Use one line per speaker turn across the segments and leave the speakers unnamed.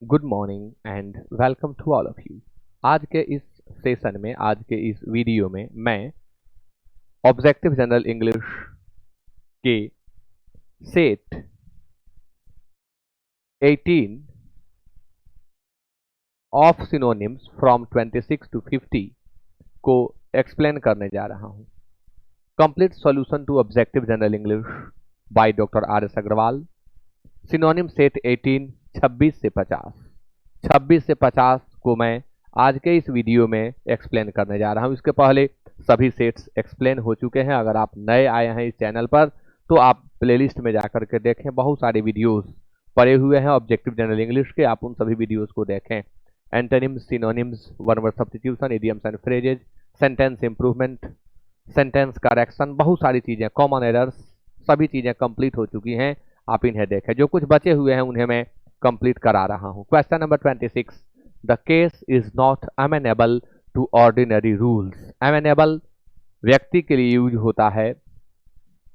Good morning and welcome to all of you. आज के इस सेशन में, आज के इस वीडियो में मैं ऑब्जेक्टिव जनरल इंग्लिश के set 18 of synonyms from 26 to 50 को एक्सप्लेन करने जा रहा हूं। Complete solution to objective general English by doctor R S Agarwal. Synonym set 18 26 से 50 को मैं आज के इस वीडियो में एक्सप्लेन करने जा रहा हूं। इसके पहले सभी सेट्स एक्सप्लेन हो चुके हैं। अगर आप नए आए हैं इस चैनल पर तो आप प्लेलिस्ट में जाकर के देखें, बहुत सारे वीडियोस पड़े हुए हैं ऑब्जेक्टिव जनरल इंग्लिश के, आप उन सभी वीडियोस को देखें। Antonyms, synonyms, one word substitution, idioms and phrases, sentence improvement, sentence correction, बहुत सारी चीजें, कॉमन एरर्स, सभी चीजें कंप्लीट हो चुकी हैं। आप इन्हें देखें। जो कुछ बचे हुए हैं उन्हें मैं कंप्लीट करा रहा हूं। Question number 26, the case is not amenable to ordinary rules. Amenable व्यक्ति के लिए यूज होता है,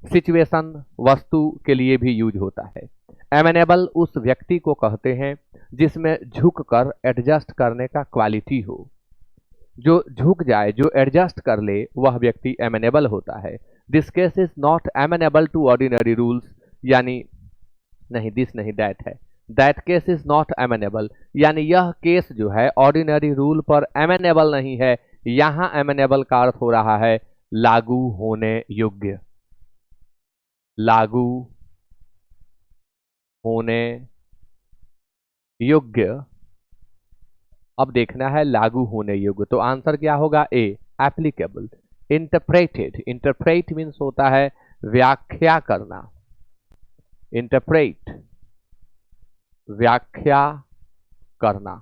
सिचुएशन वस्तु के लिए भी यूज होता है। अमेनेबल उस व्यक्ति को कहते हैं जिसमें झुक कर एडजस्ट करने का क्वालिटी हो। जो झुक जाए, जो एडजस्ट कर ले, वह व्यक्ति अमेनेबल होता है। This case is not amenable to ordinary rules, यानी नहीं, दिस नहीं, दैट है। That case is not amenable, यानी यह केस जो है ऑर्डिनरी रूल पर अमेनेबल नहीं है। यहां अमेनेबल का अर्थ हो रहा है लागू होने योग्य, लागू होने योग्य। अब देखना है लागू होने योग्य, तो आंसर क्या होगा? ए, एप्लीकेबल। इंटरप्रेटेड, इंटरप्रेट मीन्स होता है व्याख्या करना। इंटरप्रेट, व्याख्या करना।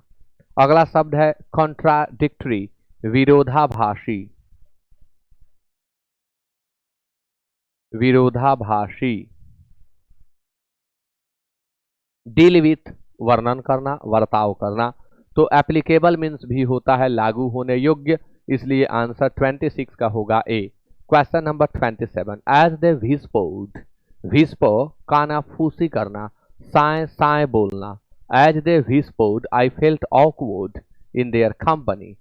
अगला शब्द है कॉन्ट्राडिक्टरी, विरोधाभासी। विरोधाभासी। डील विथ, वर्णन करना, वर्ताव करना। तो एप्लीकेबल मीन्स भी होता है लागू होने योग्य, इसलिए आंसर 26 का होगा A. Question number 27, as they whispered, whisper कानाफूसी करना, साए साए बोलना। As they whispered I felt awkward in their company.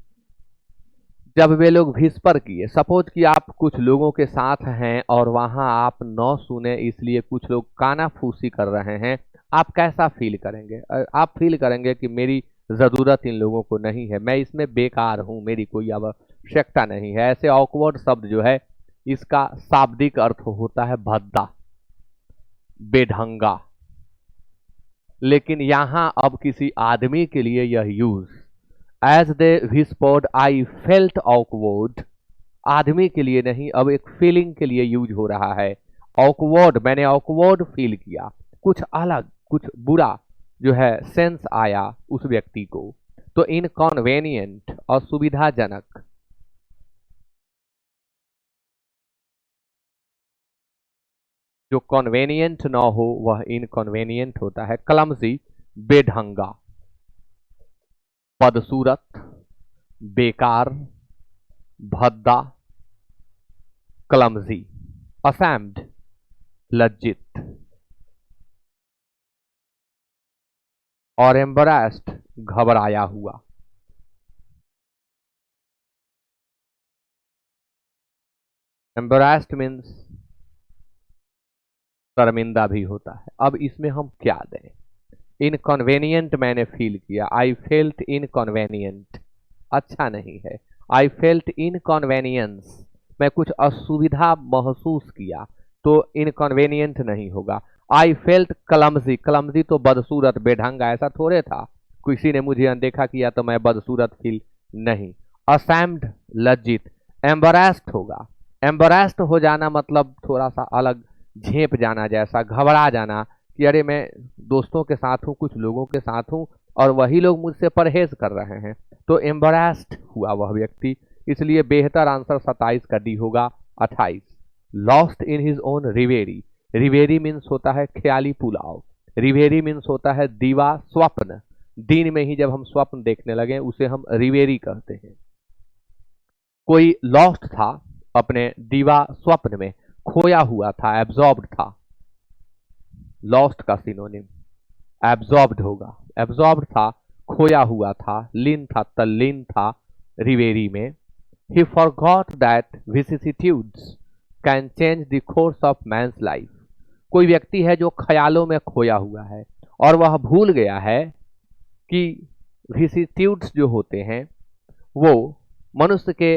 जब वे लोग विस्पर किए, सपोज कि आप कुछ लोगों के साथ हैं और वहां आप न सुने, इसलिए कुछ लोग कानाफूसी कर रहे हैं, आप कैसा फील करेंगे? आप फील करेंगे कि मेरी जरूरत इन लोगों को नहीं है, मैं इसमें बेकार हूं, मेरी कोई आवश्यकता नहीं है। ऐसे ऑकवर्ड शब्द जो है, इसका शाब्दिक अर्थ होता है भद्दा, बेढंगा। लेकिन यहां अब किसी आदमी के लिए यह use, as they whispered I felt awkward, आदमी के लिए नहीं, अब एक फीलिंग के लिए यूज हो रहा है। ऑकवर्ड, मैंने ऑकवर्ड फील किया, कुछ अलग, कुछ बुरा जो है सेंस आया उस व्यक्ति को। तो इनकॉन्वेनियंट, असुविधाजनक। जो कॉन्वेनियंट ना हो वह इनकॉन्वेनियंट होता है। क्लमजी, बेढंगा, बदसूरत, बेकार, भद्दा, क्लमजी। असैम्ड, लज्जित। और एम्बरास्ड, घबराया हुआ। एम्बरास्ड मीन्स शर्मिंदा भी होता है। अब इसमें हम क्या दें? इनकॉन्वेनियंट मैंने फील किया, आई फेल्ट इनकॉन्वेनियंट, अच्छा नहीं है। आई फेल्ट इनकॉन्वेनियंस, मैं कुछ असुविधा महसूस किया, तो इनकॉन्वेनियंट नहीं होगा। आई फेल्ट क्लमजी, क्लमजी तो बदसूरत, बेढंगा, ऐसा थोड़े था किसी ने मुझे अनदेखा किया तो मैं बदसूरत फील नहीं। असैम्ड, लज्जित। एम्बरास्ड होगा, एम्बरास्ड हो जाना मतलब थोड़ा सा अलग, झेप जाना जैसा, घबरा जाना कि अरे मैं दोस्तों के साथ हूँ, कुछ लोगों के साथ हूँ और वही लोग मुझसे परहेज कर रहे हैं, तो एम्बरास्ड हुआ वह व्यक्ति। इसलिए बेहतर आंसर 27 का डी होगा। 28, lost in his own reverie. Reverie means होता है ख्याली पुलाव, रिवेरी मीन्स होता है दीवा, स्वप्न। दिन में ही जब हम स्वप्न देखने लगे उसे हम रिवेरी कहते हैं। कोई लॉस्ट था अपने दीवा स्वप्न में, खोया हुआ था, एब्जॉर्ब्ड था। लॉस्ट का सिनोनिम एब्जॉर्ब्ड होगा, एब्जॉर्ब था, खोया हुआ था, लीन था, तल्लीन था रिवेरी में। ही forgot that vicissitudes can change the course of man's life. कोई व्यक्ति है जो ख्यालों में खोया हुआ है और वह भूल गया है कि विसिट्यूड्स जो होते हैं वो मनुष्य के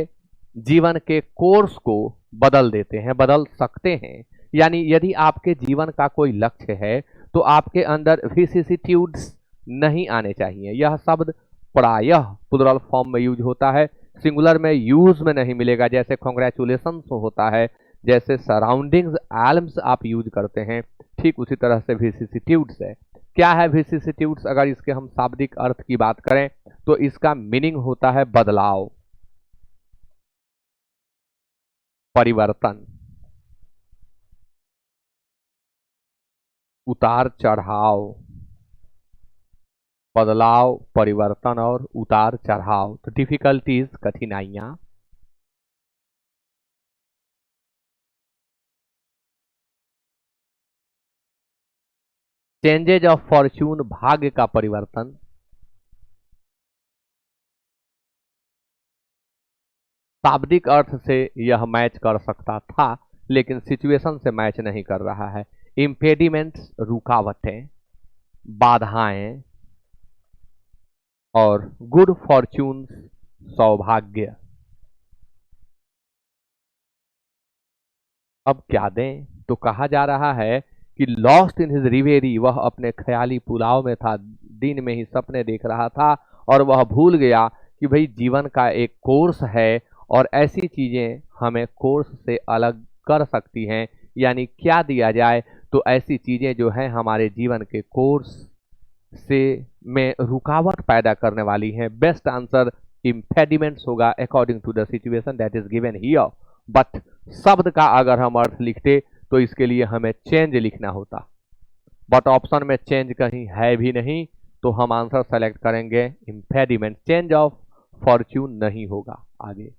जीवन के कोर्स को बदल देते हैं, बदल सकते हैं। यानी यदि आपके जीवन का कोई लक्ष्य है तो आपके अंदर विसिसिट्यूड्स नहीं आने चाहिए। यह शब्द प्रायः प्लुरल फॉर्म में यूज होता है, सिंगुलर में यूज में नहीं मिलेगा। जैसे कॉन्ग्रेचुलेशंस होता है, जैसे सराउंडिंग्स एल्म्स आप यूज करते हैं, ठीक उसी तरह से विसिसिट्यूड्स है। क्या है विसिसिट्यूड्स? अगर इसके हम शाब्दिक अर्थ की बात करें तो इसका मीनिंग होता है बदलाव, परिवर्तन, उतार चढ़ाव। बदलाव, परिवर्तन और उतार चढ़ाव। तो डिफिकल्टीज, कठिनाइयां। चेंजेज ऑफ फॉर्च्यून, भाग्य का परिवर्तन। शाब्दिक अर्थ से यह मैच कर सकता था लेकिन सिचुएशन से मैच नहीं कर रहा है। इम्पेडिमेंट्स, रुकावटें, बाधाएं, और गुड फॉर्च्यून, सौभाग्य। अब क्या दें? तो कहा जा रहा है कि लॉस्ट इन हिज रिवेरी, वह अपने ख्याली पुलाव में था, दिन में ही सपने देख रहा था और वह भूल गया कि भाई जीवन का एक कोर्स है और ऐसी चीजें हमें कोर्स से अलग कर सकती हैं। यानी क्या दिया जाए? तो ऐसी चीजें जो हैं हमारे जीवन के कोर्स से में रुकावट पैदा करने वाली हैं। बेस्ट आंसर इम्पेडिमेंट्स होगा according to the situation that is given here. But शब्द का अगर हम अर्थ लिखते तो इसके लिए हमें चेंज लिखना होता, बट ऑप्शन में चेंज कहीं है भी नहीं, तो हम आंसर सेलेक्ट करेंगे इम्पेडिमेंट। चेंज ऑफ फॉर्च्यून नहीं होगा। आगे,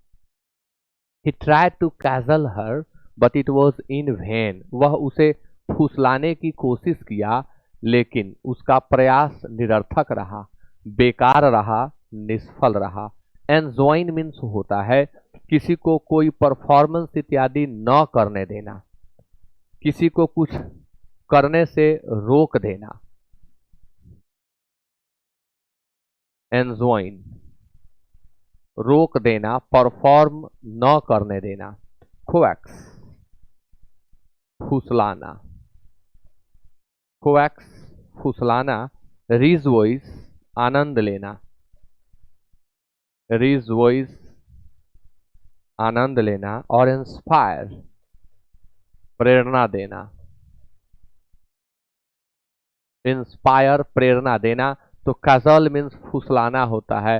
He tried to castle her, but it was in vain. वह उसे फुसलाने की कोशिश किया लेकिन उसका प्रयास निरर्थक रहा, बेकार रहा, निष्फल रहा। एनजॉइन मीन्स होता है किसी को कोई परफॉर्मेंस इत्यादि न करने देना, किसी को कुछ करने से रोक देना। एनजॉइन, रोक देना, परफॉर्म न करने देना। Coax, फुसलाना, coax, फुसलाना। रिजवॉइस, आनंद लेना, रिजवॉइस, आनंद लेना। और इंस्पायर, प्रेरणा देना, इंस्पायर, प्रेरणा देना। तो काजल मीन्स फुसलाना होता है,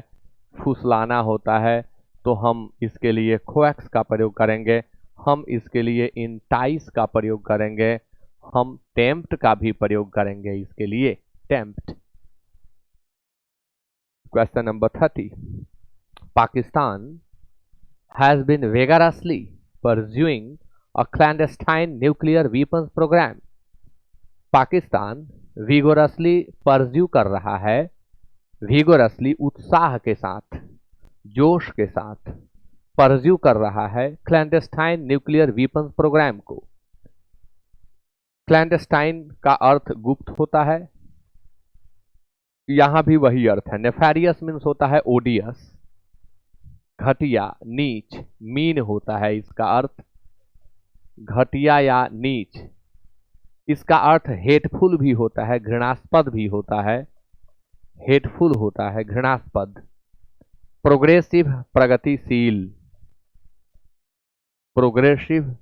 फुसलाना होता है, तो हम इसके लिए कोएक्स का प्रयोग करेंगे, हम इसके लिए इंटाइस का प्रयोग करेंगे, हम टेम्प्ट का भी प्रयोग करेंगे इसके लिए, tempt. Question number 30, Pakistan has been vigorously pursuing a clandestine nuclear weapons program। Pakistan vigorously pursue कर रहा है, vigorously उत्साह के साथ, जोश के साथ, परज्यू कर रहा है क्लैंडेस्टाइन न्यूक्लियर वीपन्स प्रोग्राम को। क्लैंडेस्टाइन का अर्थ गुप्त होता है, यहां भी वही अर्थ है। नेफेरियस मीन्स होता है ओडियस, घटिया, नीच, मीन होता है इसका अर्थ, घटिया या नीच। इसका अर्थ हेटफुल भी होता है, घृणास्पद भी होता है, हेटफुल होता है, घृणास्पद। प्रोग्रेसिव, प्रगतिशील, प्रोग्रेसिव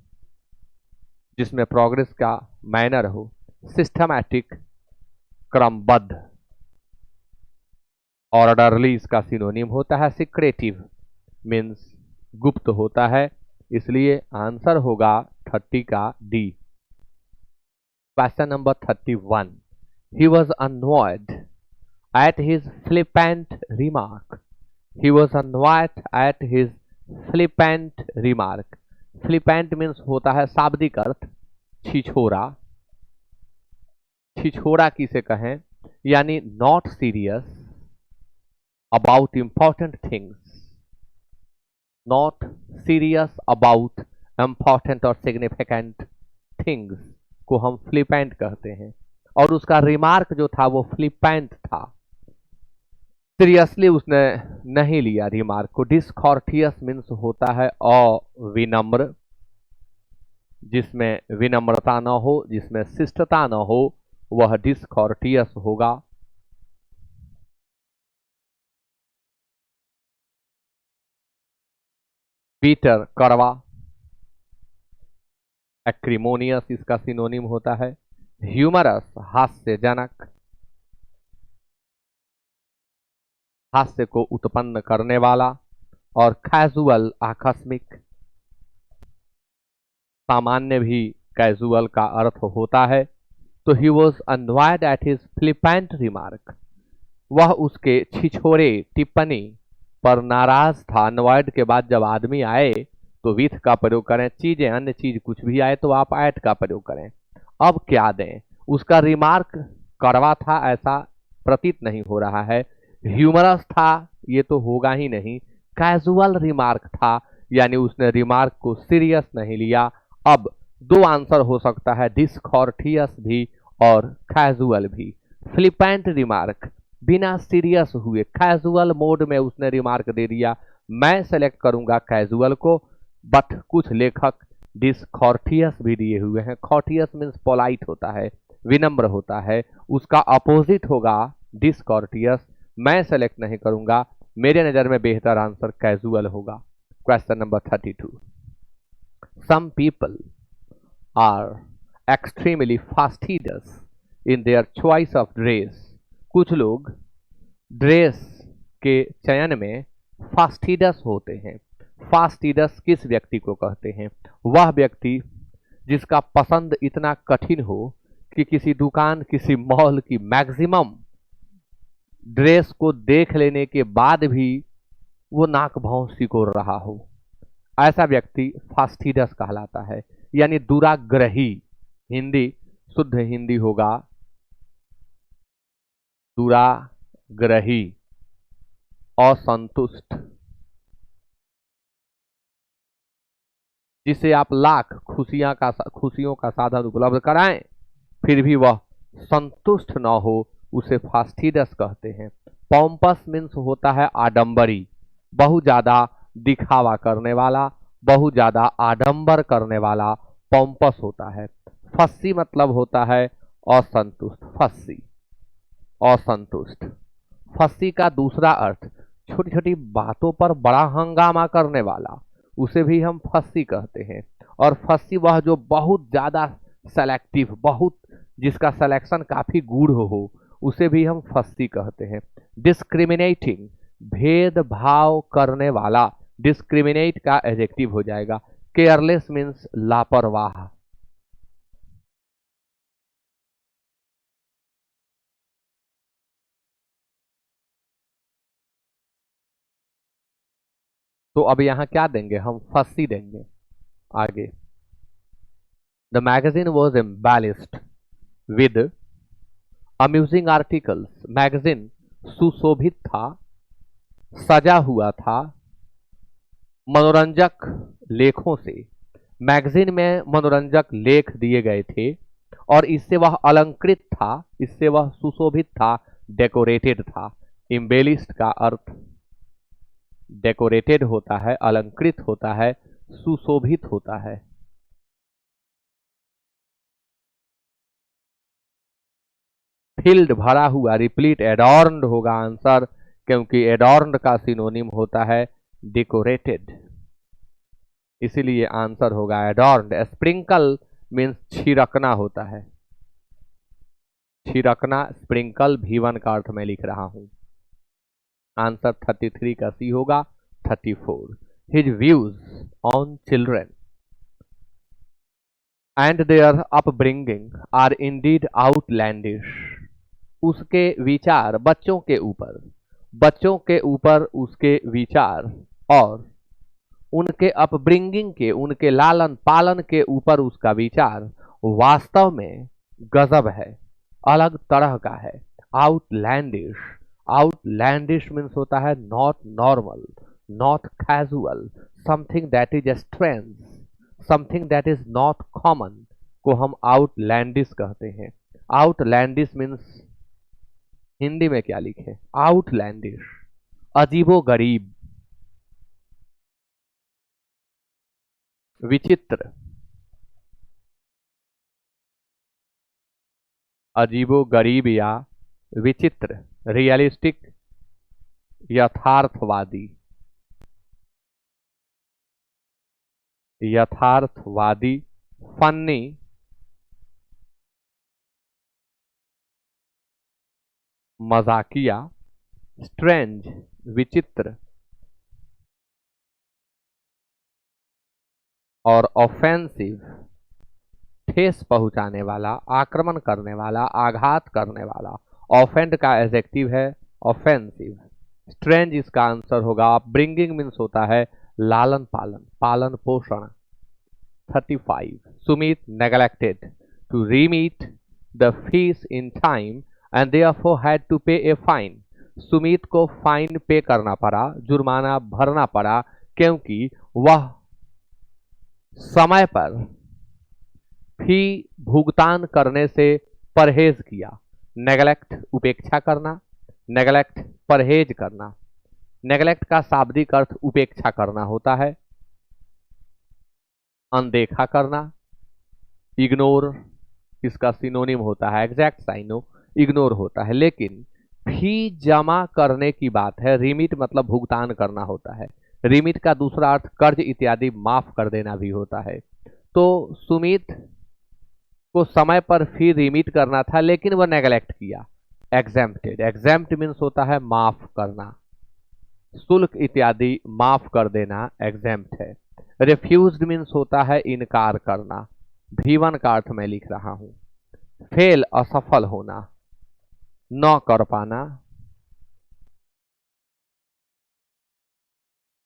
जिसमें प्रोग्रेस का मैनर हो। सिस्टमैटिक, क्रमबद्ध। ऑर्डरली इसका सिनोनिम होता है। सीक्रेटिव मीन्स गुप्त होता है, इसलिए आंसर होगा 30 का D. Question number 31, he was annoyed at his flippant remark। he was annoyed at his flippant remark। flippant means होता है शाब्दिक अर्थ छिछोरा। छिछोरा किसे कहें? यानी not serious about important things, not serious about important और सिग्निफिकेंट थिंग्स को हम फ्लिपेंट कहते हैं। और उसका रिमार्क जो था वो फ्लिपेंट था, सीरियसली उसने नहीं लिया रिमार्क को। डिसकॉर्टियस मीन्स होता है अविनम्र, जिसमें विनम्रता न हो, जिसमें शिष्टता न हो, वह डिसकॉर्टियस होगा। बीटर कड़वा, एक्रिमोनियस इसका सिनोनिम होता है। ह्यूमरस हास्यजनक, हास्य को उत्पन्न करने वाला। और कैजुअल आकस्मिक, सामान्य भी कैजुअल का अर्थ होता है। तो he was annoyed at his flippant remark, वह उसके छिछोरे टिप्पणी पर नाराज था। अनॉयड के बाद जब आदमी आए तो विथ का प्रयोग करें, चीजें अन्य चीज कुछ भी आए तो आप एट का प्रयोग करें। अब क्या दें, उसका रिमार्क कड़वा था ऐसा प्रतीत नहीं हो रहा है, ह्यूमरस था ये तो होगा ही नहीं, कैजुअल रिमार्क था यानी उसने रिमार्क को सीरियस नहीं लिया। अब दो आंसर हो सकता है, डिसकॉर्टियस भी और कैजुअल भी। फ्लिपेंट रिमार्क बिना सीरियस हुए कैजुअल मोड में उसने रिमार्क दे दिया, मैं सेलेक्ट करूंगा कैजुअल को। बट कुछ लेखक डिसकॉर्टियस भी दिए हुए हैं। कॉर्टियस मीन्स पोलाइट होता है, विनम्र होता है, उसका अपोजिट होगा डिसकॉर्टियस। मैं सेलेक्ट नहीं करूंगा, मेरे नजर में बेहतर आंसर कैजुअल होगा। Question number 32, some people are extremely fastidious in their choice of dress, कुछ लोग ड्रेस के चयन में फास्टिडस होते हैं। फास्टिडस किस व्यक्ति को कहते हैं? वह व्यक्ति जिसका पसंद इतना कठिन हो कि किसी दुकान, किसी मॉल की मैक्सिमम ड्रेस को देख लेने के बाद भी वो नाक भौं सिकोड़ रहा हो, ऐसा व्यक्ति फास्टिडस कहलाता है। यानी दुराग्रही, हिंदी शुद्ध हिंदी होगा दुराग्रही, असंतुष्ट, जिसे आप लाख खुशियों का साधन उपलब्ध कराएं फिर भी वह संतुष्ट न हो, उसे फास्टिडस कहते हैं। पॉम्पस मीन्स होता है आडंबरी, बहुत ज्यादा दिखावा करने वाला, बहुत ज्यादा आडंबर करने वाला पॉम्पस होता है। फस्सी मतलब होता है असंतुष्ट, फस्सी असंतुष्ट। फस्सी का दूसरा अर्थ छोटी छोटी बातों पर बड़ा हंगामा करने वाला, उसे भी हम फस्सी कहते हैं। और फस्सी वह जो बहुत ज्यादा सेलेक्टिव, बहुत जिसका सिलेक्शन काफी गूढ़ हो, उसे भी हम फस्सी कहते हैं। डिस्क्रिमिनेटिंग, भेदभाव करने वाला, डिस्क्रिमिनेट का एडजेक्टिव हो जाएगा। केयरलेस मीन्स लापरवाह। तो अब यहां क्या देंगे, हम फस्सी देंगे। आगे, the magazine was embellished with amusing articles, magazine सुशोभित था, सजा हुआ था मनोरंजक लेखों से। मैगजीन में मनोरंजक लेख दिए गए थे और इससे वह अलंकृत था, इससे वह सुशोभित था, डेकोरेटेड था। इम्बेलिस्ड का अर्थ डेकोरेटेड होता है, अलंकृत होता है, सुशोभित होता है। फिल्ड भरा हुआ, रिप्लीट, एडॉर्न्ड होगा आंसर, क्योंकि एडॉर्न्ड का सिनोनिम होता है डेकोरेटेड, इसीलिए आंसर होगा एडॉर्न्ड। स्प्रिंकल मीन्स छिड़कना होता है, छिड़कना, स्प्रिंकल V1 का अर्थ मैं लिख रहा हूं। आंसर 33 का सी होगा। 34, his views on children and their upbringing are indeed outlandish, उसके विचार बच्चों के ऊपर उसके विचार और उनके अपब्रिंगिंग के, उनके लालन पालन के ऊपर उसका विचार वास्तव में गजब है, अलग तरह का है। आउटलैंडिश, आउटलैंडिश मीन्स होता है not normal, not casual, something that is strange, something that is not common को हम आउटलैंडिश कहते हैं। आउटलैंडिश मीन्स हिंदी में क्या लिखे, आउटलैंडिश, अजीबो गरीब, विचित्र, अजीबो गरीब या विचित्र, रियलिस्टिक, यथार्थवादी, यथार्थवादी, फन्नी, मजाकिया, स्ट्रेंज, विचित्र, और ऑफेंसिव, ठेस पहुंचाने वाला, आक्रमण करने वाला, आघात करने वाला। ऑफेंड का एडजेक्टिव है ऑफेंसिव। स्ट्रेंज इसका आंसर होगा। ब्रिंगिंग मीन्स होता है लालन पालन, पालन पोषण। 35 Sumit neglected to remit the fees in time and therefore had to pay a fine. Sumit को फाइन पे करना पड़ा, जुर्माना भरना पड़ा, क्योंकि वह समय पर फी भुगतान करने से परहेज किया। नेग्लेक्ट उपेक्षा करना, नेग्लेक्ट परहेज करना। नेग्लेक्ट का शाब्दिक अर्थ उपेक्षा करना होता है, अनदेखा करना। इग्नोर इसका सिनोनिम होता है, एग्जैक्ट साइनो इग्नोर होता है। लेकिन फी जमा करने की बात है, रिमिट मतलब भुगतान करना होता है। रिमिट का दूसरा अर्थ कर्ज इत्यादि माफ कर देना भी होता है। तो सुमित को समय पर फी रिमिट करना था, लेकिन वह नेग्लेक्ट किया। एग्जेम्प्टेड, एग्जेम्प्ट मीन्स होता है माफ करना, शुल्क इत्यादि माफ कर देना एग्जेम्प्ट है। रिफ्यूज्ड मीन्स होता है इनकार करना। V1 का अर्थ मैं लिख रहा हूं। फेल असफल होना, न कर पाना।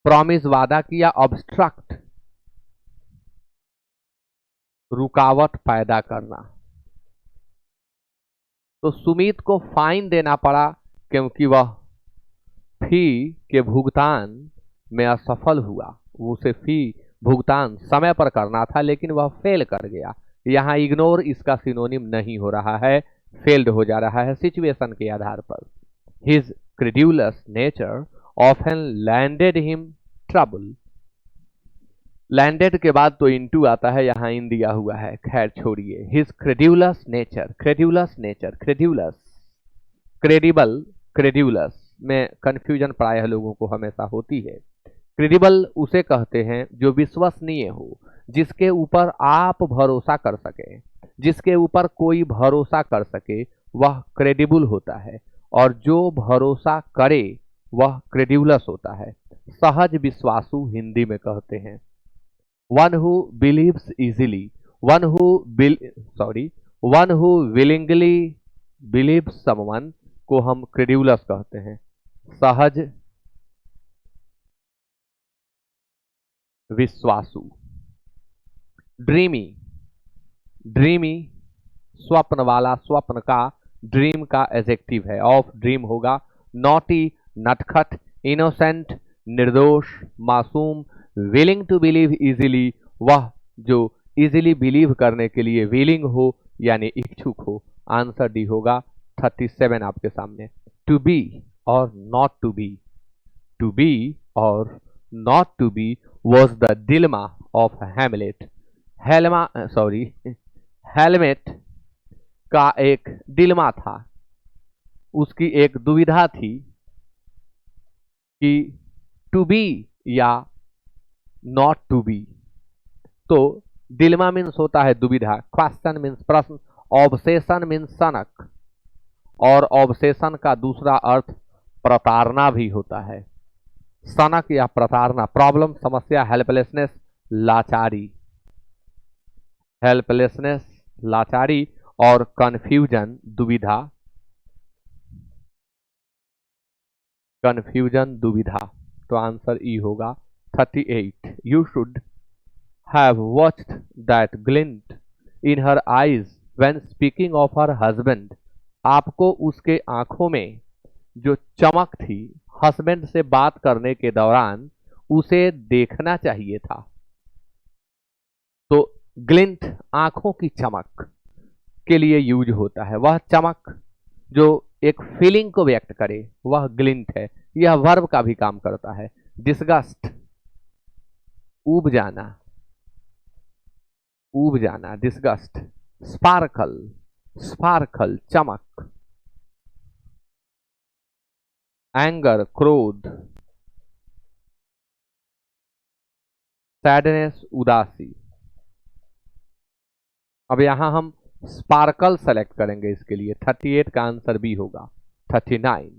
प्रॉमिस वादा किया, ऑब्स्ट्रक्ट रुकावट पैदा करना। तो सुमित को फाइन देना पड़ा क्योंकि वह फी के भुगतान में असफल हुआ। उसे फी भुगतान समय पर करना था, लेकिन वह फेल कर गया। यहां इग्नोर इसका सिनोनिम नहीं हो रहा है, फेल्ड हो जा रहा है सिचुएशन के आधार पर। His credulous nature often landed him trouble. Landed के बाद तो इनटू आता है, यहां इन दिया हुआ है, खैर छोड़िए। His credulous nature, क्रेड्यूलस nature, क्रेड्यूलस, credible, क्रेड्यूलस में कंफ्यूजन प्रायः लोगों को हमेशा होती है। क्रेडिबल उसे कहते हैं जो विश्वसनीय हो, जिसके ऊपर आप भरोसा कर सके, जिसके ऊपर कोई भरोसा कर सके, वह क्रेडिबल होता है। और जो भरोसा करे वह क्रेड्यूलस होता है। सहज विश्वासु हिंदी में कहते हैं। One who believes easily, one who willingly believes someone को हम क्रेड्यूलस कहते हैं। सहज विश्वासु। ड्रीमी, ड्रीमी स्वप्न वाला, स्वप्न का, ड्रीम का एडजेक्टिव है। ऑफ ड्रीम होगा। नॉटी नटखट, इनोसेंट निर्दोष, मासूम। विलिंग टू बिलीव इजीली, वह जो इजीली बिलीव करने के लिए विलिंग हो यानी इच्छुक हो। आंसर डी होगा। 37 आपके सामने। टू बी और not to be, to be और not to be was the dilemma of Hamlet. Helmet का एक डिलेमा था, उसकी एक दुविधा थी कि टू बी या नॉट टू बी। तो डिलेमा मीन्स होता है दुविधा, क्वेश्चन मीन्स प्रश्न, ऑब्सेशन मीन्स सनक, और ऑब्सेशन का दूसरा अर्थ प्रताड़ना भी होता है। सनक या प्रताड़ना, प्रॉब्लम, समस्या, हेल्पलेसनेस, लाचारी, हेल्पलेसनेस, लाचारी, और कंफ्यूजन, दुविधा, कंफ्यूजन, दुविधा। तो आंसर ई होगा। 38 you should have watched that glint in her eyes when speaking of her husband. आपको उसके आंखों में जो चमक थी हस्बैंड से बात करने के दौरान उसे देखना चाहिए था। तो ग्लिंट आंखों की चमक के लिए यूज होता है। वह चमक जो एक फीलिंग को व्यक्त करे वह ग्लिंट है। यह वर्ब का भी काम करता है। डिस्गस्ट ऊब जाना, ऊब जाना, डिस्गस्ट। स्पार्कल, स्पार्कल चमक। एंगर क्रोध। सैडनेस उदासी। अब यहां हम स्पार्कल सेलेक्ट करेंगे इसके लिए। 38 का आंसर बी होगा। 39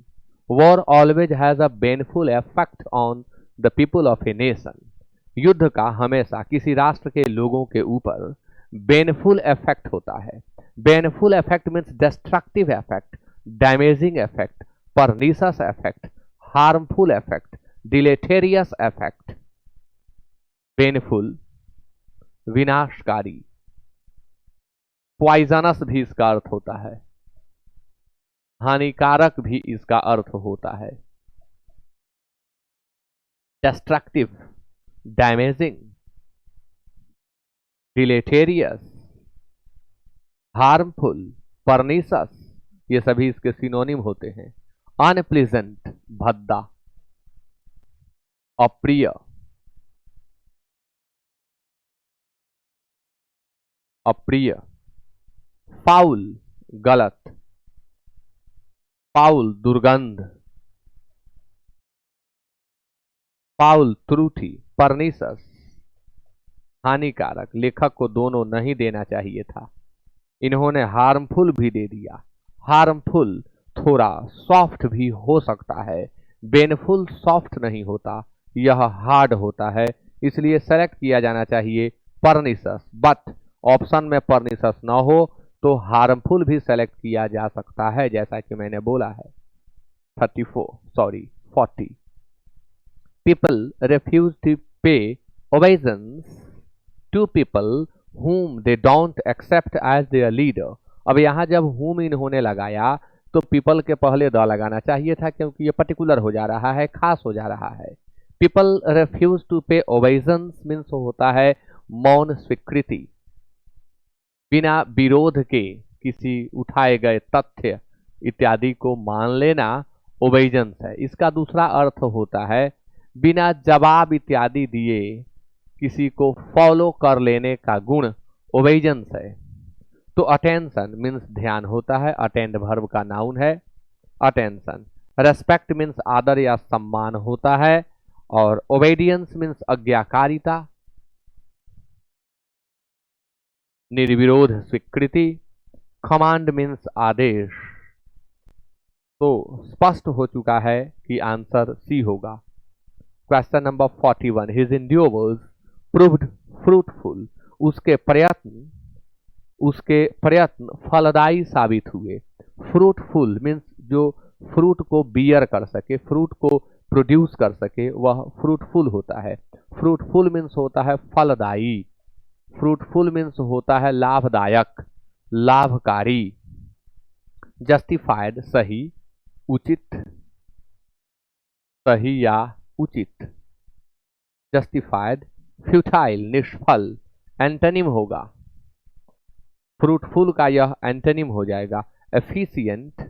war always has a painful effect on the people of a nation. युद्ध का हमेशा किसी राष्ट्र के लोगों के ऊपर बेनफुल इफेक्ट होता है। Baneful effect means destructive effect, damaging effect, pernicious effect, harmful effect, deleterious effect. Baneful विनाशकारी। पॉइजनस भी इसका अर्थ होता है, हानिकारक भी इसका अर्थ होता है। डिस्ट्रक्टिव, डैमेजिंग, डिलेटेरियस, हार्मफुल, परनीशियस, ये सभी इसके सिनोनिम होते हैं। अनप्लीजेंट भद्दा, अप्रिय, अप्रिय। फाउल गलत, फाउल दुर्गंध, फाउल त्रुटि, परनीशियस हानिकारक। लेखक को दोनों नहीं देना चाहिए था, इन्होंने हार्मफुल भी दे दिया। हार्मफुल थोड़ा सॉफ्ट भी हो सकता है, बेनफुल सॉफ्ट नहीं होता, यह हार्ड होता है, इसलिए सेलेक्ट किया जाना चाहिए परनीशियस। बट ऑप्शन में परनीशियस ना हो तो हार्मफुल भी सेलेक्ट किया जा सकता है, जैसा कि मैंने बोला है। 40 people refuse to pay obeisance to people whom they don't accept as their leader। अब यहां जब whom इन्होंने लगाया तो people के पहले द लगाना चाहिए था, क्योंकि ये पर्टिकुलर हो जा रहा है, खास हो जा रहा है। people refuse to pay obeisance means होता है मौन स्वीकृति, बिना विरोध के किसी उठाए गए तथ्य इत्यादि को मान लेना ओबेजेंस है। इसका दूसरा अर्थ होता है बिना जवाब इत्यादि दिए किसी को फॉलो कर लेने का गुण ओबेजेंस है। तो अटेंशन मीन्स ध्यान होता है, अटेंड वर्ब का नाउन है। अटेंशन। रेस्पेक्ट मीन्स आदर या सम्मान होता है, और ओबेडियंस मीन्स आज्ञाकारिता, निर्विरोध स्वीकृति। कमांड मीन्स आदेश। तो स्पष्ट हो चुका है कि आंसर सी होगा। Question number 41 his endeavours proved fruitful. उसके प्रयत्न फलदायी साबित हुए। फ्रूटफुल मीन्स जो फ्रूट को बियर कर सके, फ्रूट को प्रोड्यूस कर सके, वह फ्रूटफुल होता है। फ्रूटफुल मीन्स होता है फलदायी। फ्रूटफुल मीन्स होता है लाभदायक, लाभकारी। जस्टिफाइड सही, उचित, सही या उचित। जस्टिफाइड। फ्यूटाइल निष्फल, एंटोनिम होगा। फ्रूटफुल का यह एंटोनिम हो जाएगा एफिशिएंट,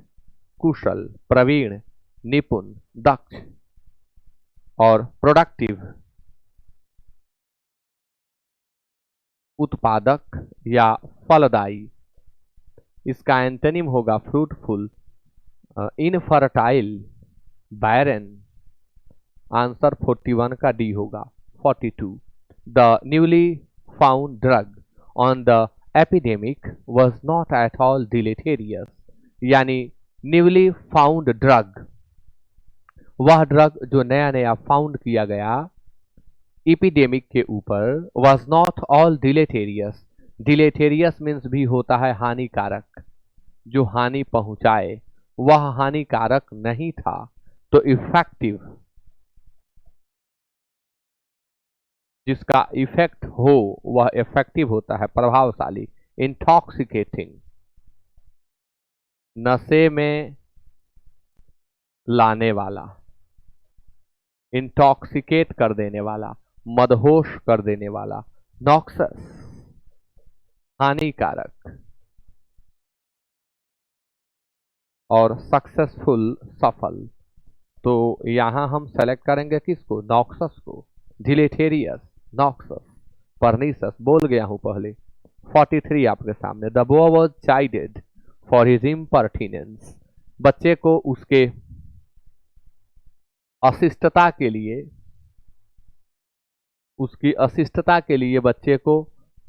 कुशल, प्रवीण, निपुण, दक्ष। और प्रोडक्टिव उत्पादक या फलदायी। इसका एंटोनिम होगा फ्रूटफुल, इनफर्टाइल, बैरन। आंसर 41 का डी होगा। 42 the newly found drug on the epidemic was not at all deleterious. यानी न्यूली फाउंड ड्रग, वह ड्रग जो नया नया फाउंड किया गया एपिडेमिक के ऊपर, was not all deleterious. Deleterious means भी होता है हानिकारक, जो हानि पहुंचाए, वह हानिकारक नहीं था। तो इफेक्टिव, जिसका इफेक्ट हो वह इफेक्टिव होता है, प्रभावशाली। इंटॉक्सिकेटिंग, नशे में लाने वाला, इंटॉक्सिकेट कर देने वाला, मदहोश कर देने वाला, नॉक्सस, हानिकारक, और सक्सेसफुल, सफल। तो यहां हम सेलेक्ट करेंगे किसको, नॉक्सस को, डिलेटेरियस, नॉक्सस, परनीसस बोल गया हूं पहले। 43 आपके सामने, the boy was chided for his impertinence, बच्चे को उसके अशिष्टता के लिए, उसकी अशिष्टता के लिए बच्चे को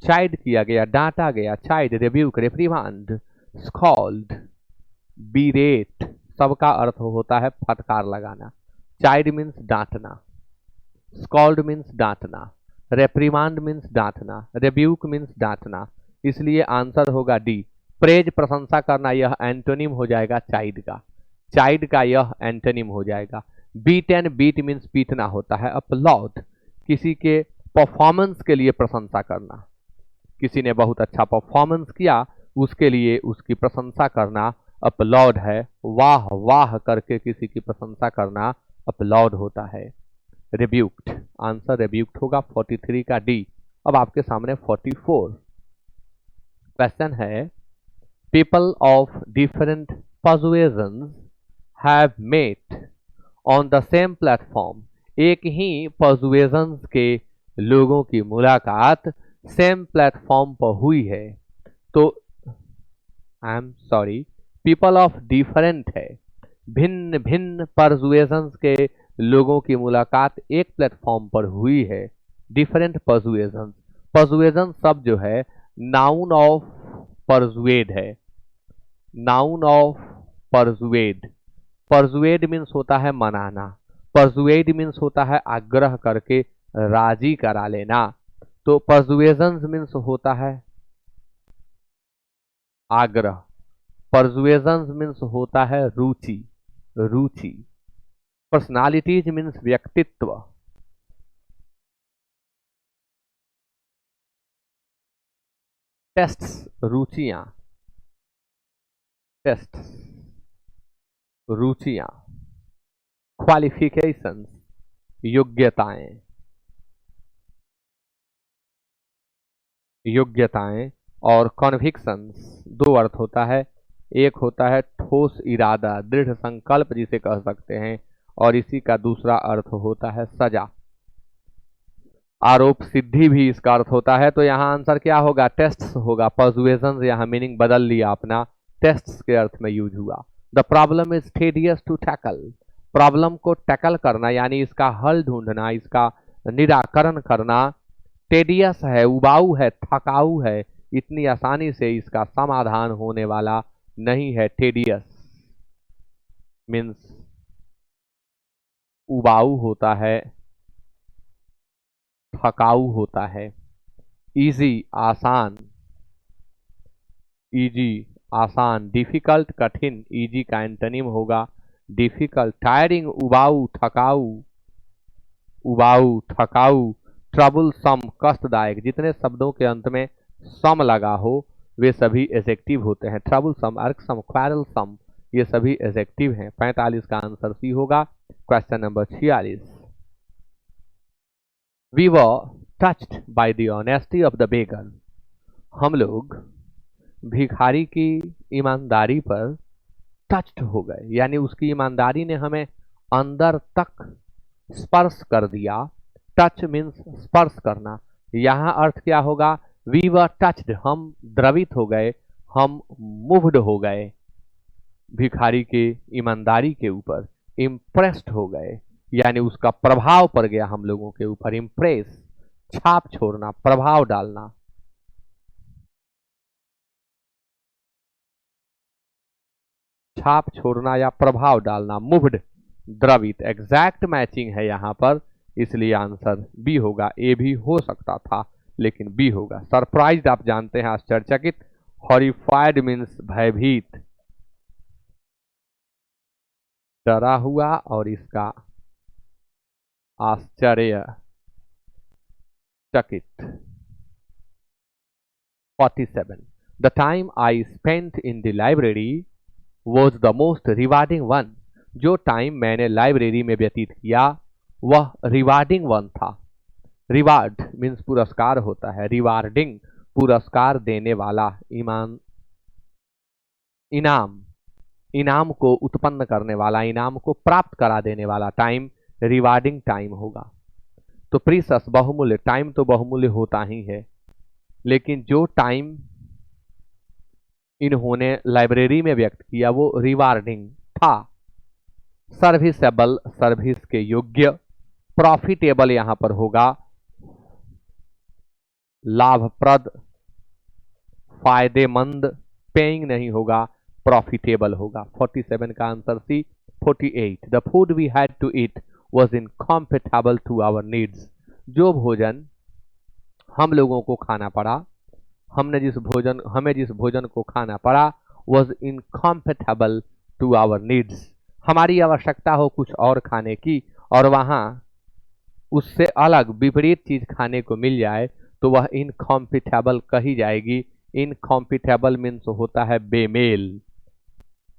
चाइड किया गया, डांटा गया, chide, rebuke, reprimand, scold, berate, सबका अर्थ होता है फटकार लगाना। चाइड मीन्स डांटना, स्कॉल्ड मीन्स डांटना, रेप्रीमांड मीन्स डांटना, रेब्यूक मीन्स डांटना। इसलिए आंसर होगा डी, प्रेज, प्रशंसा करना, यह एंटोनिम हो जाएगा चाइड का, चाइड का यह एंटोनिम हो जाएगा। बीट एंड बीट मीन्स पीटना होता है। अपलॉड, किसी के परफॉर्मेंस के लिए प्रशंसा करना, किसी ने बहुत अच्छा परफॉर्मेंस किया उसके लिए उसकी प्रशंसा करना अपलॉड है। वाह वाह करके किसी की प्रशंसा करना अपलॉड होता है। रिब्यूक्ड, आंसर रिब्यूक्ड होगा 43 का डी। अब आपके सामने 44 क्वेश्चन है, people of different persuasions have met on the same platform, एक ही पर्सुएजन्स के लोगों की मुलाकात सेम प्लेटफॉर्म पर हुई है। तो I am sorry, people of different है, भिन्न भिन्न पर्सुएजन्स के लोगों की मुलाकात एक प्लेटफॉर्म पर हुई है। डिफरेंट पर्सुएजन्स, पर्सुएजन शब्द जो है नाउन ऑफ परसुएड है, noun of persuade. Persuade means होता है मनाना, परसुएड मीन्स होता है आग्रह करके राजी करा लेना। तो परसुएजन्स मीन्स होता है आग्रह, परसुएजन्स मीन्स होता है रुचि, रुचि। पर्सनालिटीज मीन्स व्यक्तित्व, टेस्ट्स रुचियां, टेस्ट्स रुचियां, क्वालिफिकेशंस योग्यताएं, योग्यताएं, और कॉन्विक्शंस दो अर्थ होता है। एक होता है ठोस इरादा, दृढ़ संकल्प जिसे कह सकते हैं, और इसी का दूसरा अर्थ होता है सजा, आरोप सिद्धि भी इसका अर्थ होता है। तो यहाँ आंसर क्या होगा, टेस्ट्स होगा। पर्सुएजन यहाँ मीनिंग बदल लिया अपना, टेस्ट्स के अर्थ में यूज हुआ। The problem is tedious to tackle, problem को टैकल करना यानी इसका हल ढूंढना, इसका निराकरण करना टेडियस है, उबाऊ है, थकाऊ है, इतनी आसानी से इसका समाधान होने वाला नहीं है। टेडियस मीन्स उबाऊ होता है, थकाऊ होता है। इजी आसान, इजी आसान, डिफिकल्ट कठिन, इजी का एंटोनिम होगा डिफिकल्ट। टायरिंग उबाऊ, थकाऊ, उबाऊ, थकाऊ। ट्रबल सम कष्टदायक, जितने शब्दों के अंत में सम लगा हो वे सभी एजेक्टिव होते हैं। ट्रबल सम, अर्कसम, क्वारल सम, ये सभी एजेक्टिव हैं। 45 का आंसर सी होगा। Question number 46, we were touched by the honesty of the beggar, हम लोग भिखारी की ईमानदारी पर टच्ड हो गए, यानी उसकी ईमानदारी ने हमें अंदर तक स्पर्श कर दिया। टच मीन्स स्पर्श करना, यहां अर्थ क्या होगा, वी वर टच्ड, हम द्रवित हो गए, हम मूव्ड हो गए भिखारी के ईमानदारी के ऊपर, इम्प्रेस्ड हो गए यानी उसका प्रभाव पड़ गया हम लोगों के ऊपर। इम्प्रेस, छाप छोड़ना, प्रभाव डालना। छाप छोड़ना या प्रभाव डालना, मूव्ड, द्रवित, एग्जैक्ट मैचिंग है यहां पर, इसलिए आंसर बी होगा। ए भी हो सकता था लेकिन बी होगा। सरप्राइज्ड आप जानते हैं आश्चर्यचकित, हॉरिफाइड मीन्स भयभीत, डरा हुआ, और इसका आश्चर्य चकित। 47, the time I spent in the library was the most rewarding one, जो टाइम मैंने लाइब्रेरी में व्यतीत किया वह रिवार्डिंग वन था। रिवार्ड मीन्स पुरस्कार होता है, रिवार्डिंग पुरस्कार देने वाला, इनाम, इनाम को उत्पन्न करने वाला, इनाम को प्राप्त करा देने वाला टाइम रिवार्डिंग टाइम होगा। तो प्रीशियस बहुमूल्य, टाइम तो बहुमूल्य होता ही है, लेकिन जो टाइम इन्होंने लाइब्रेरी में व्यक्त किया वो रिवार्डिंग था। सर्विसेबल, सर्विस के योग्य। प्रॉफिटेबल यहां पर होगा लाभप्रद, फायदेमंद, पेइंग नहीं होगा, प्रॉफिटेबल होगा। 47 का answer C. 48 the food we had to eat was incompatible to our needs, जो भोजन हम लोगों को खाना पड़ा, हमें जिस भोजन को खाना पड़ा was incompatible to our needs, हमारी आवश्यकता हो कुछ और खाने की और वहां उससे अलग विपरीत चीज खाने को मिल जाए तो वह इनकॉम्पेटेबल कही जाएगी। इनकॉम्पेटेबल मीन्स होता है बेमेल।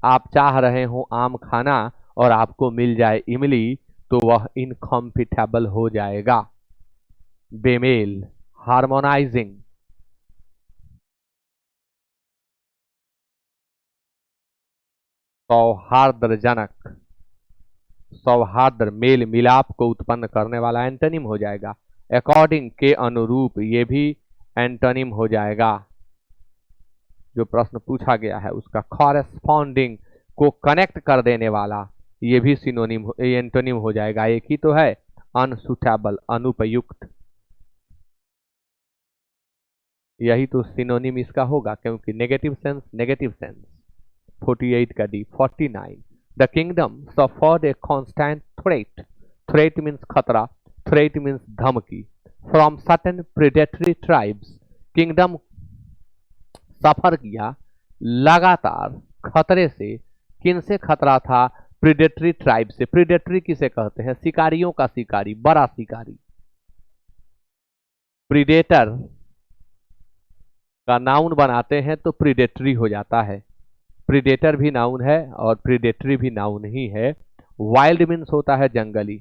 आप चाह रहे हो आम खाना और आपको मिल जाए इमली तो वह इनकॉम्पेटेबल हो जाएगा, बेमेल। हार्मोनाइजिंग, सौहार्दजनक, सौहार्द, मेल मिलाप को उत्पन्न करने वाला एंटोनिम हो जाएगा। अकॉर्डिंग के अनुरूप, ये भी एंटोनिम हो जाएगा। जो प्रश्न पूछा गया है उसका कॉरेस्पॉन्डिंग को कनेक्ट कर देने वाला, ये भी सिनोनिम, एंटोनिम हो जाएगा। एक ही तो है, अनसुटेबल, अनुपयुक्त, यही तो सिनोनिम इसका होगा, क्योंकि नेगेटिव सेंस, नेगेटिव सेंस। 48 का D. 49 the kingdom suffered a constant threat, threat means खतरा, थ्रेट मीन्स धमकी, from certain predatory tribes, kingdom suffer किया लगातार खतरे से, किन से खतरा था, प्रेडेटरी ट्राइब से। प्रेडेटरी किसे कहते हैं, शिकारियों का शिकारी, बड़ा शिकारी। प्रीडेटर का नाउन बनाते हैं तो प्रीडेटरी हो जाता है। प्रीडेटर भी नाउन है और प्रीडेटरी भी नाउन ही है। वाइल्ड मीन्स होता है जंगली,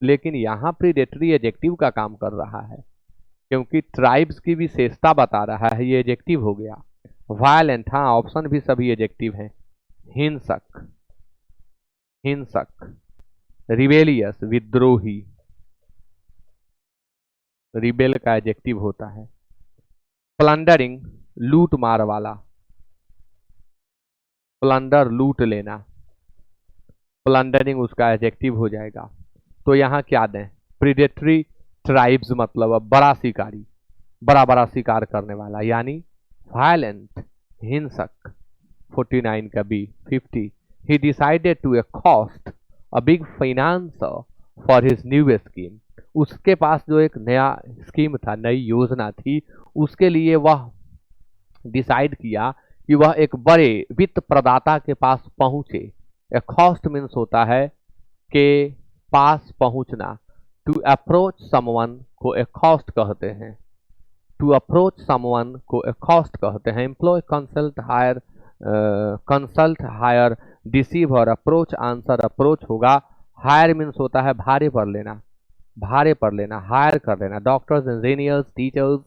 लेकिन यहां प्रीडेटरी एडजेक्टिव का काम कर रहा है क्योंकि ट्राइब्स की विशेषता बता रहा है, ये एडजेक्टिव हो गया। वायलेंट, हाँ ऑप्शन भी सभी एडजेक्टिव हैं। हिंसक, हिंसक। रिबेलियस, विद्रोही, रिबेल का एडजेक्टिव होता है। प्लंडरिंग, लूट मार वाला, प्लंडर लूट लेना, प्लंडरिंग उसका एडजेक्टिव हो जाएगा। तो यहां क्या दें, प्रीडेटरी ट्राइब्स मतलब बड़ा शिकारी, बड़ा बड़ा शिकार करने वाला, यानी वायलेंट, हिंसक। 49 का B. 50 he decided to cost a big finance for his new scheme, उसके पास जो एक नया स्कीम था, नई योजना थी, उसके लिए वह डिसाइड किया कि वह एक बड़े वित्त प्रदाता के पास पहुंचे। ए कॉस्ट मीन्स होता है के पास पहुंचना। टू अप्रोच समवन को ए कॉस्ट कहते हैं, टू अप्रोच समवन को ए कॉस्ट कहते हैं। Employ, consult, hire, consult, hire, deceive और अप्रोच, आंसर अप्रोच होगा। हायर मीन्स होता है भारे पर लेना, भारे पर लेना, हायर कर लेना। डॉक्टर्स, इंजीनियर्स, टीचर्स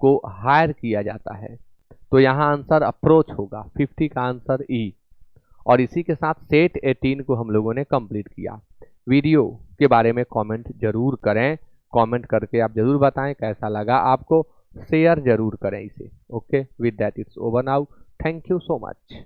को हायर किया जाता है, तो यहाँ आंसर अप्रोच होगा। 50 का आंसर ई। और इसी के साथ सेट 18 को हम लोगों ने कंप्लीट किया। वीडियो के बारे में कमेंट जरूर करें, कमेंट करके आप जरूर बताएं कैसा लगा आपको, शेयर जरूर करें इसे। Okay, with that it's over now, thank you so much.